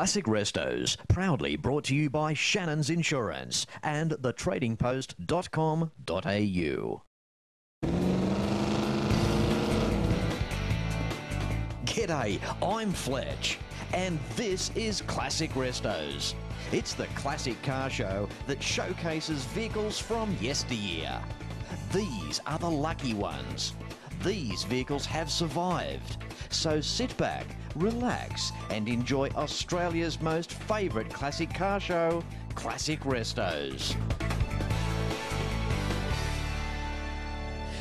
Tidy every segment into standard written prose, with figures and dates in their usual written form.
Classic Restos, proudly brought to you by Shannons Insurance and thetradingpost.com.au. G'day, I'm Fletch, and this is Classic Restos. It's the classic car show that showcases vehicles from yesteryear. These are the lucky ones. These vehicles have survived. So sit back, relax, and enjoy Australia's most favourite classic car show, Classic Restos.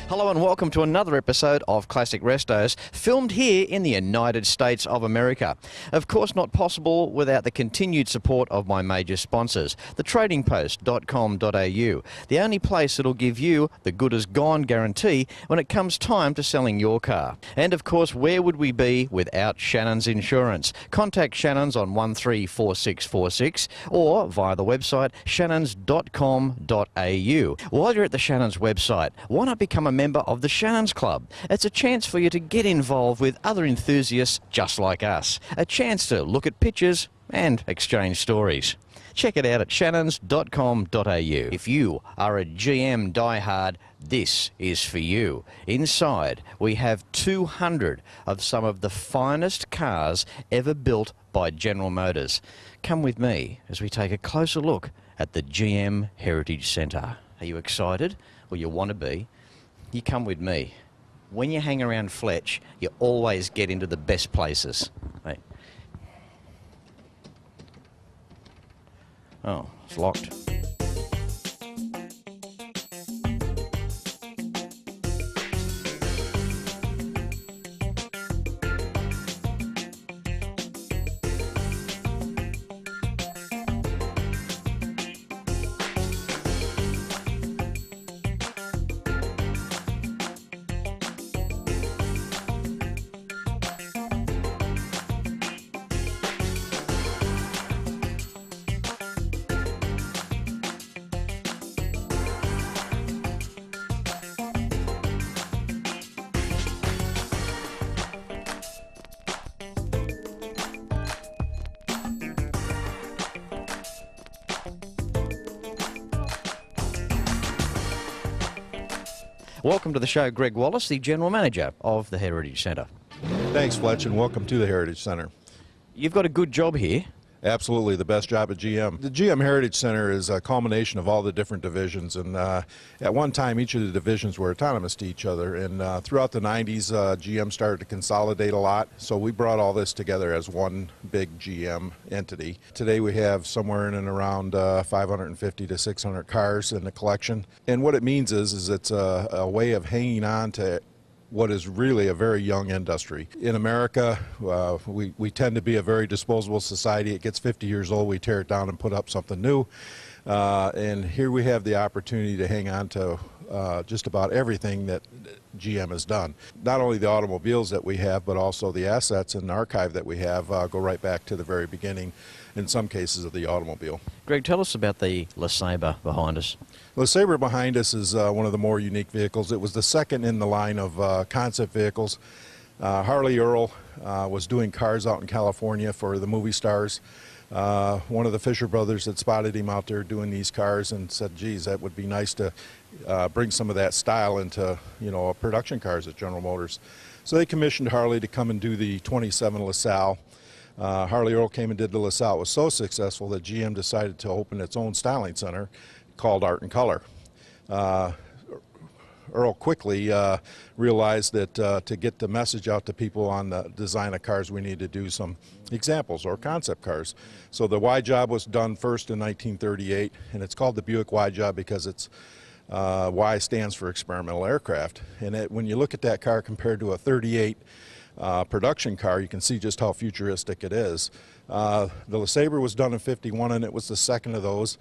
Hello and welcome to another episode of Classic Restos, filmed here in the United States of America. Of course, not possible without the continued support of my major sponsors, thetradingpost.com.au, the only place that'll give you the good as gone guarantee when it comes time to selling your car. And of course, where would we be without Shannons Insurance? Contact Shannons on 134646 or via the website shannons.com.au. While you're at the Shannons website, why not become a member of the Shannons Club? It's a chance for you to get involved with other enthusiasts just like us. A chance to look at pictures and exchange stories. Check it out at shannons.com.au. If you are a GM diehard, this is for you. Inside, we have 200 of some of the finest cars ever built by General Motors. Come with me as we take a closer look at the GM Heritage Centre. Are you excited? Well, you want to be. You come with me. When you hang around Fletch, you always get into the best places. Hey. Oh, it's locked. Welcome to the show, Greg Wallace, the General Manager of the Heritage Centre. Thanks, Fletch, and welcome to the Heritage Centre. You've got a good job here. Absolutely, the best job at GM. The GM Heritage Center is a culmination of all the different divisions, and at one time each of the divisions were autonomous to each other, and throughout the 90s GM started to consolidate a lot, so we brought all this together as one big GM entity. Today we have somewhere in and around 550 to 600 cars in the collection, and what it means is it's a way of hanging on to what is really a very young industry. In America, we tend to be a very disposable society. It gets 50 years old, we tear it down and put up something new. And here we have the opportunity to hang on to just about everything that GM has done. Not only the automobiles that we have, but also the assets and archive that we have go right back to the very beginning, in some cases, of the automobile. Greg, tell us about the LeSabre behind us. LeSabre behind us is one of the more unique vehicles. It was the second in the line of concept vehicles. Harley Earl was doing cars out in California for the movie stars. One of the Fisher brothers had spotted him out there doing these cars and said, geez, that would be nice to bring some of that style into, production cars at General Motors. So they commissioned Harley to come and do the 27 LaSalle. Harley Earl came and did the LaSalle. It was so successful that GM decided to open its own styling center called Art and Color. Earl quickly realized that to get the message out to people on the design of cars, we need to do some examples or concept cars. So the Y job was done first in 1938, and it's called the Buick Y job because it's Y stands for experimental aircraft. And when you look at that car compared to a 38 production car, you can see just how futuristic it is. The LeSabre was done in '51, and it was the second of those,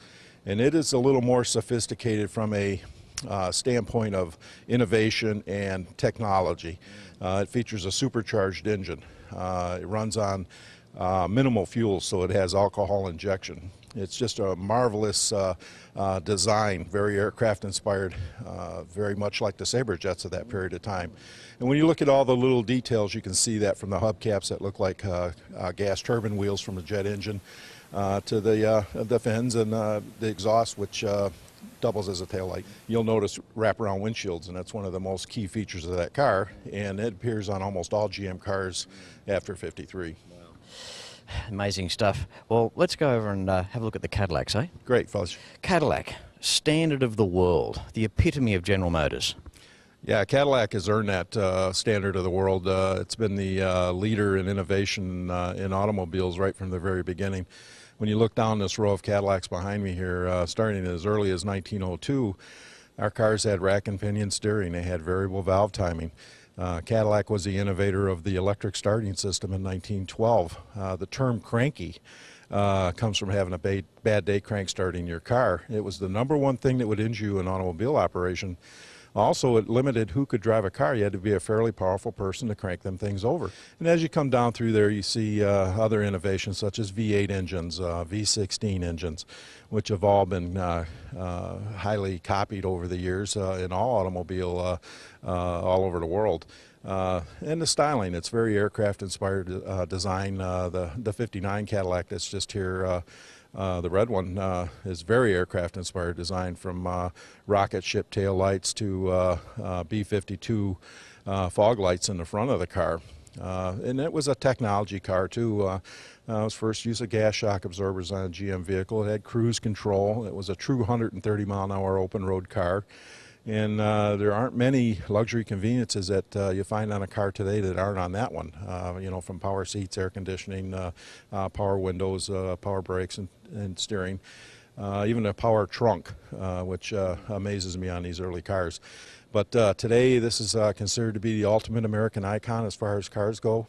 and it is a little more sophisticated from a standpoint of innovation and technology. It features a supercharged engine. It runs on minimal fuel, so it has alcohol injection. It's just a marvelous design, very aircraft inspired, very much like the Sabre jets of that period of time. And when you look at all the little details, you can see that from the hubcaps that look like gas turbine wheels from a jet engine to the fins and the exhaust, which doubles as a taillight. You'll notice wraparound windshields, and that's one of the most key features of that car, and it appears on almost all GM cars after '53. Amazing stuff. Well, let's go over and have a look at the Cadillacs, eh? Great, fellas. Cadillac, standard of the world, the epitome of General Motors. Yeah, Cadillac has earned that standard of the world. It's been the leader in innovation in automobiles right from the very beginning. When you look down this row of Cadillacs behind me here, starting as early as 1902, our cars had rack and pinion steering. They had variable valve timing. Cadillac was the innovator of the electric starting system in 1912. The term cranky comes from having a bad day crank starting your car. It was the #1 thing that would injure you in automobile operation. Also, it limited who could drive a car. You had to be a fairly powerful person to crank them things over. And as you come down through there, you see other innovations such as V8 engines, V16 engines, which have all been highly copied over the years in all automobile all over the world. And the styling, it's very aircraft-inspired design. The '59 Cadillac that's just here, the red one, is very aircraft-inspired design, from rocket ship tail lights to B-52 fog lights in the front of the car. And it was a technology car too. It was first use of gas shock absorbers on a GM vehicle. It had cruise control. It was a true 130-mile-an-hour open road car. And there aren't many luxury conveniences that you find on a car today that aren't on that one. You know, from power seats, air conditioning, power windows, power brakes, and steering. Even a power trunk, which amazes me on these early cars. But today, this is considered to be the ultimate American icon as far as cars go.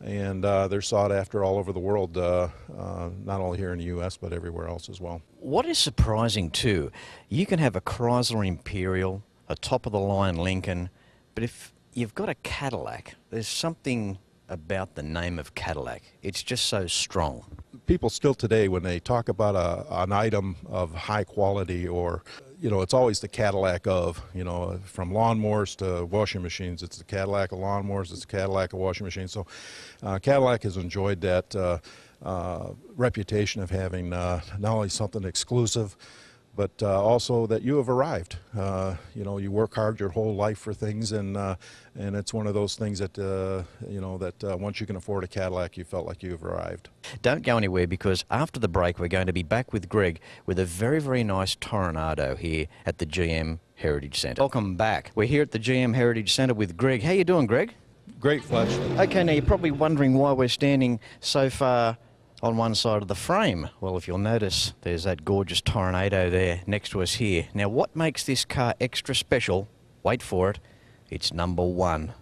And they're sought after all over the world, not only here in the U.S., but everywhere else as well. What is surprising too, you can have a Chrysler Imperial, a top-of-the-line Lincoln, but if you've got a Cadillac, there's something about the name of Cadillac. It's just so strong. People still today, when they talk about an item of high quality, or, you know, it's always the Cadillac of, you know, from lawnmowers to washing machines. It's the Cadillac of lawnmowers, it's the Cadillac of washing machines. So Cadillac has enjoyed that reputation of having not only something exclusive, but also that you have arrived. You know, you work hard your whole life for things, and it's one of those things that, you know, that once you can afford a Cadillac, you felt like you've arrived. Don't go anywhere, because after the break, we're going to be back with Greg with a very, very nice Toronado here at the GM Heritage Centre. Welcome back. We're here at the GM Heritage Centre with Greg. How you doing, Greg? Great, Fletch. Okay, now you're probably wondering why we're standing so far on one side of the frame. Well, if you'll notice, there's that gorgeous Toronado there next to us here. Now, what makes this car extra special? Wait for it. It's #1.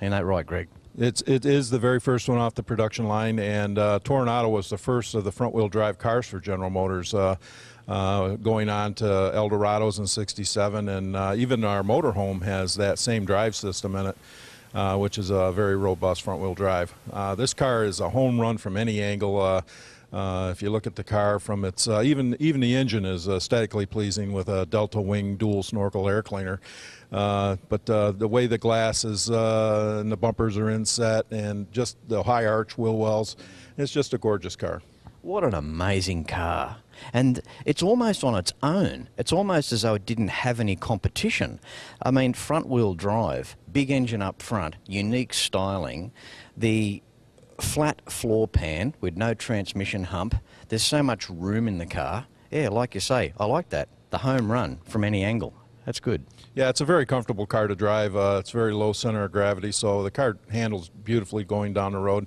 Ain't that right, Greg? It is the very first one off the production line, and Toronado was the first of the front-wheel drive cars for General Motors, going on to Eldorados in '67, and even our motorhome has that same drive system in it. Which is a very robust front-wheel drive. This car is a home run from any angle. If you look at the car from its, even the engine is aesthetically pleasing with a Delta Wing dual snorkel air cleaner. But the way the glass is and the bumpers are inset, and just the high arch wheel wells, it's just a gorgeous car. What an amazing car. And it's almost on its own. It's almost as though it didn't have any competition. I mean, front-wheel drive, big engine up front, unique styling, the flat floor pan with no transmission hump. There's so much room in the car. Yeah, like you say, I like that. The home run from any angle. That's good. Yeah, it's a very comfortable car to drive. It's very low center of gravity, so the car handles beautifully going down the road.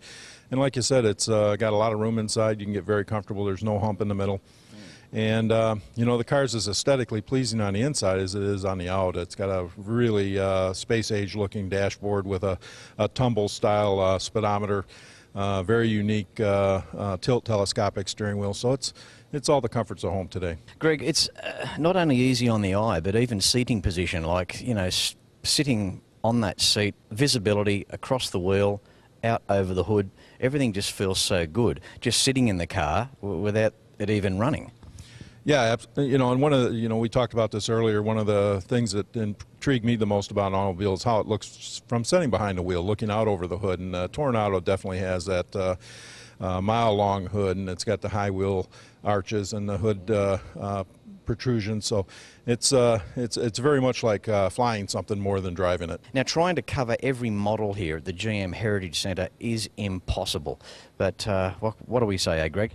And like you said, it's got a lot of room inside. You can get very comfortable. There's no hump in the middle. And, you know, the car's as aesthetically pleasing on the inside as it is on the out. It's got a really space-age looking dashboard with a tumble-style speedometer, very unique tilt telescopic steering wheel. So it's all the comforts of home today. Greg, it's not only easy on the eye, but even seating position, like, you know, sitting on that seat, visibility across the wheel, out over the hood, everything just feels so good. Just sitting in the car without it even running. Yeah, you know, and one of the, you know, we talked about this earlier. One of the things that intrigued me the most about an automobile is how it looks from sitting behind the wheel, looking out over the hood. And Toronado definitely has that mile-long hood, and it's got the high wheel arches and the hood protrusion. So it's very much like flying something more than driving it. Now, trying to cover every model here at the GM Heritage Centre is impossible. But what do we say, eh, Greg?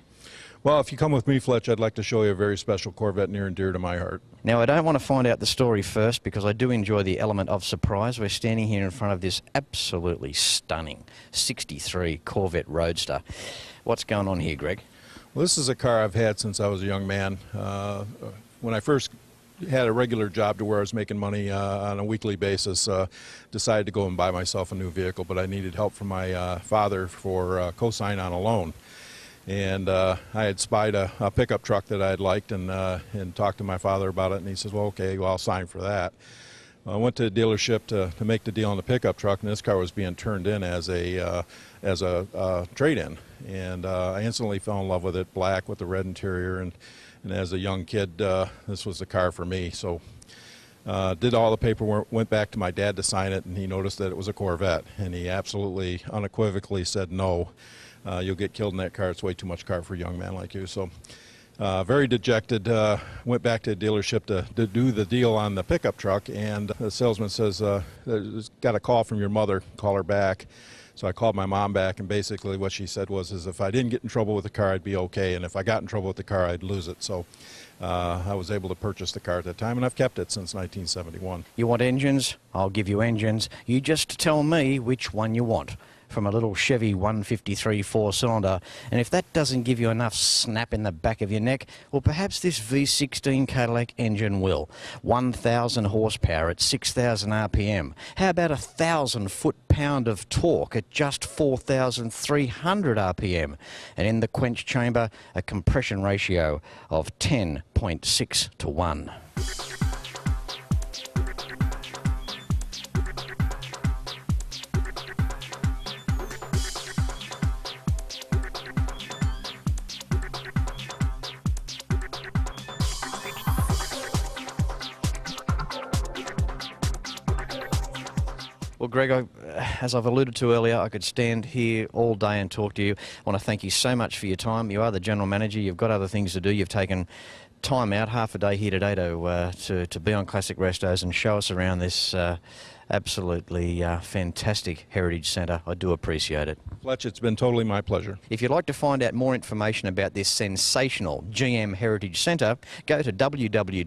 Well, if you come with me, Fletch, I'd like to show you a very special Corvette near and dear to my heart. Now, I don't want to find out the story first because I do enjoy the element of surprise. We're standing here in front of this absolutely stunning 63 Corvette Roadster. What's going on here, Greg? Well, this is a car I've had since I was a young man. When I first had a regular job to where I was making money on a weekly basis, decided to go and buy myself a new vehicle, but I needed help from my father for co-sign on a loan. And I had spied a pickup truck that I had liked and talked to my father about it, and he says, well, okay, well, I'll sign for that. I went to the dealership to make the deal on the pickup truck, and this car was being turned in as a trade-in. And I instantly fell in love with it, black with the red interior, and as a young kid, this was the car for me. So did all the paperwork, went back to my dad to sign it, and he noticed that it was a Corvette, and he absolutely unequivocally said no. You'll get killed in that car. It's way too much car for a young man like you. So very dejected, went back to the dealership to do the deal on the pickup truck, and the salesman says, got a call from your mother, call her back. So I called my mom back, and basically what she said was if I didn't get in trouble with the car, I'd be okay, and if I got in trouble with the car, I'd lose it. So I was able to purchase the car at that time, and I've kept it since 1971. You want engines? I'll give you engines. You just tell me which one you want. From a little Chevy 153 four-cylinder, and if that doesn't give you enough snap in the back of your neck, well, perhaps this V16 Cadillac engine will. 1,000 horsepower at 6,000 RPM. How about 1,000 foot-pound of torque at just 4,300 RPM? And in the quench chamber, a compression ratio of 10.6 to 1. Well, Greg, as I've alluded to earlier, I could stand here all day and talk to you. I want to thank you so much for your time. You are the general manager. You've got other things to do. You've taken time out, half a day here today to be on Classic Restos and show us around this absolutely fantastic Heritage Centre. I do appreciate it. Fletch, it's been totally my pleasure. If you'd like to find out more information about this sensational GM Heritage Centre, go to www.gmhc.com.